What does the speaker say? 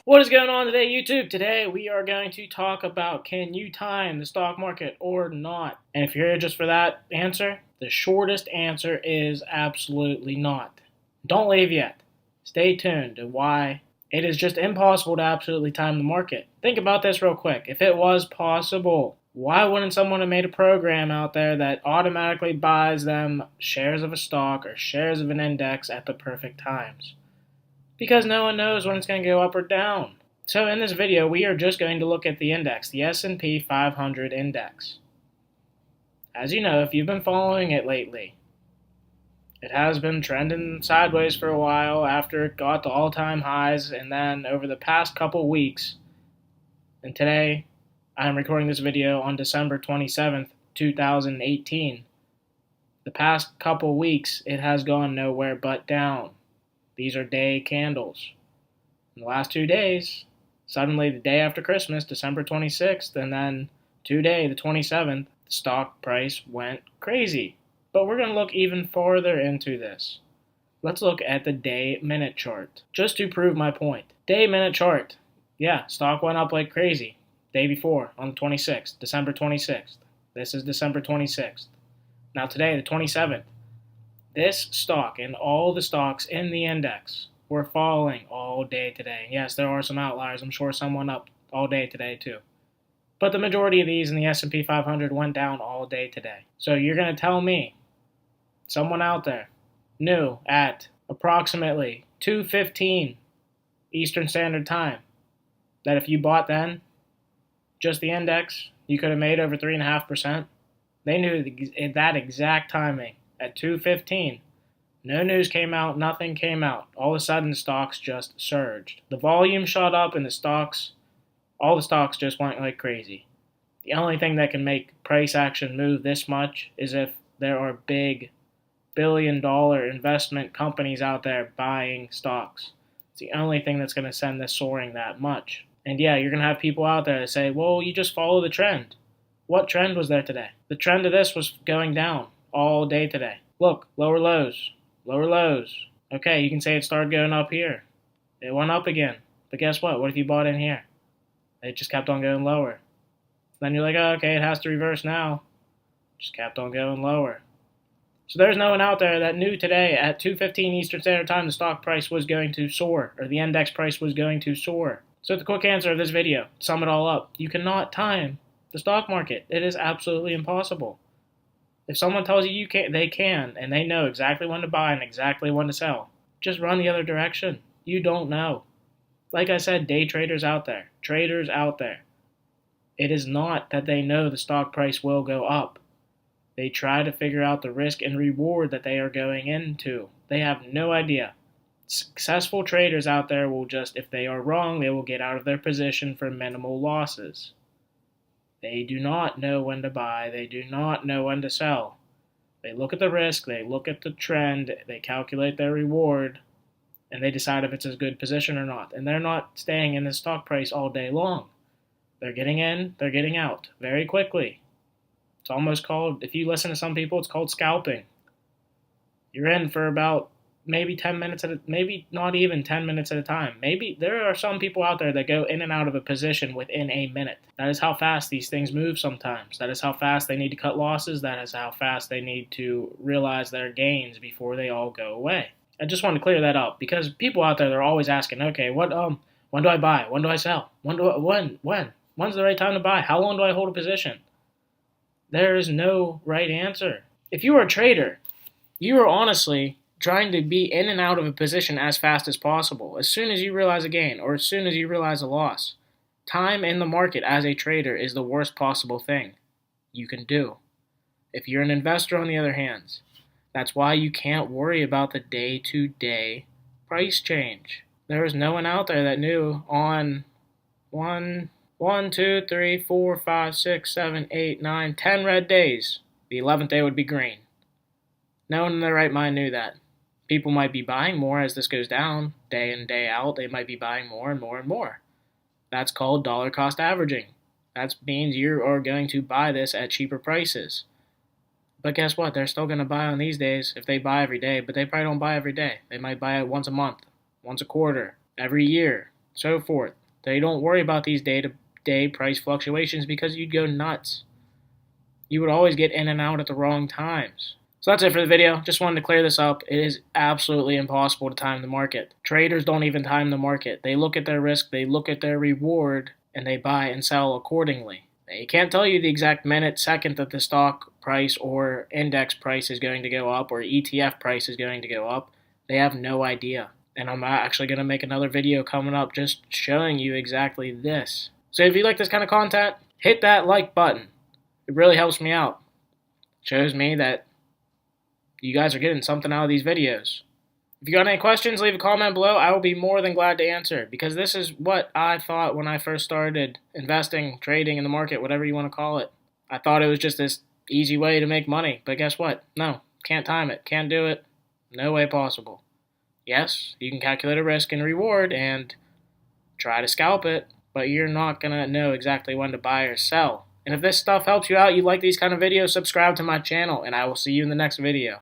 What is going on today, YouTube? Today we are going to talk about, can you time the stock market or not? And if you're here just for that answer, the shortest answer is absolutely not. Don't leave yet. Stay tuned to why it is just impossible to absolutely time the market. Think about this real quick. If it was possible, why wouldn't someone have made a program out there that automatically buys them shares of a stock or shares of an index at the perfect times? Because no one knows when it's going to go up or down. So in this video, we are just going to look at the index, the S&P 500 index. As you know, if you've been following it lately, it has been trending sideways for a while after it got to all-time highs, and then over the past couple weeks, and today I'm recording this video on December 27th, 2018. The past couple weeks, it has gone nowhere but down. These are day candles. In the last 2 days, suddenly the day after Christmas, December 26th, and then today, the 27th, the stock price went crazy. But we're going to look even farther into this. Let's look at the day-minute chart, just to prove my point. Day-minute chart. Yeah, stock went up like crazy. Day before, on the 26th, December 26th. This is December 26th. Now today, the 27th. This stock and all the stocks in the index were falling all day today. Yes, there are some outliers. I'm sure some went up all day today too. But the majority of these in the S&P 500 went down all day today. So you're going to tell me, someone out there knew at approximately 2:15 Eastern Standard Time that if you bought then, just the index, you could have made over 3.5%. They knew that exact timing. At 2:15, no news came out, nothing came out. All of a sudden, the stocks just surged. The volume shot up and all the stocks just went like crazy. The only thing that can make price action move this much is if there are big billion-dollar investment companies out there buying stocks. It's the only thing that's going to send this soaring that much. And yeah, you're going to have people out there that say, well, you just follow the trend. What trend was there today? The trend of this was going down all day today. Look, lower lows, lower lows. Okay, you can say it started going up here. It went up again. But guess what? What if you bought in here? It just kept on going lower. Then you're like, oh, okay, it has to reverse now. Just kept on going lower. So there's no one out there that knew today at 2:15 Eastern Standard Time the stock price was going to soar, or the index price was going to soar. So the quick answer of this video, to sum it all up, you cannot time the stock market. It is absolutely impossible. If someone tells you you can, they can, and they know exactly when to buy and exactly when to sell, just run the other direction. You don't know. Like I said, day traders out there, it is not that they know the stock price will go up. They try to figure out the risk and reward that they are going into. They have no idea. Successful traders out there will just, if they are wrong, they will get out of their position for minimal losses. They do not know when to buy. They do not know when to sell. They look at the risk. They look at the trend. They calculate their reward. And they decide if it's a good position or not. And they're not staying in the stock price all day long. They're getting in. They're getting out very quickly. It's almost called, if you listen to some people, it's called scalping. You're in for about maybe 10 minutes maybe not even 10 minutes at a time. Maybe there are some people out there that go in and out of a position within a minute. That is how fast these things move sometimes. That is how fast they need to cut losses. That is how fast they need to realize their gains before they all go away. I just want to clear that up because people out there, they're always asking, okay, when do I buy? When do I sell? When's the right time to buy? How long do I hold a position? There is no right answer. If you are a trader, you are honestly trying to be in and out of a position as fast as possible. As soon as you realize a gain or as soon as you realize a loss, time in the market as a trader is the worst possible thing you can do. If you're an investor, on the other hand, that's why you can't worry about the day-to-day price change. There was no one out there that knew on 1, 2, 3, 4, 5, 6, 7, 8, 9, 10 red days, the 11th day would be green. No one in their right mind knew that. People might be buying more as this goes down, day in, day out. They might be buying more and more and more. That's called dollar cost averaging. That means you are going to buy this at cheaper prices. But guess what? They're still going to buy on these days if they buy every day, but they probably don't buy every day. They might buy it once a month, once a quarter, every year. so forth. They don't worry about these day-to-day price fluctuations because you'd go nuts. You would always get in and out at the wrong times. So that's it for the video. Just wanted to clear this up. It is absolutely impossible to time the market. Traders don't even time the market. They look at their risk, they look at their reward, and they buy and sell accordingly. They can't tell you the exact minute, second that the stock price or index price is going to go up or ETF price is going to go up. They have no idea. And I'm actually going to make another video coming up just showing you exactly this. So if you like this kind of content, hit that like button. It really helps me out. It shows me that you guys are getting something out of these videos. If you got any questions, leave a comment below. I will be more than glad to answer, because this is what I thought when I first started investing, trading in the market, whatever you want to call it. I thought it was just this easy way to make money, but guess what? No, can't time it, can't do it, no way possible. Yes, you can calculate a risk and reward and try to scalp it, but you're not going to know exactly when to buy or sell. And if this stuff helps you out, you like these kind of videos, subscribe to my channel, and I will see you in the next video.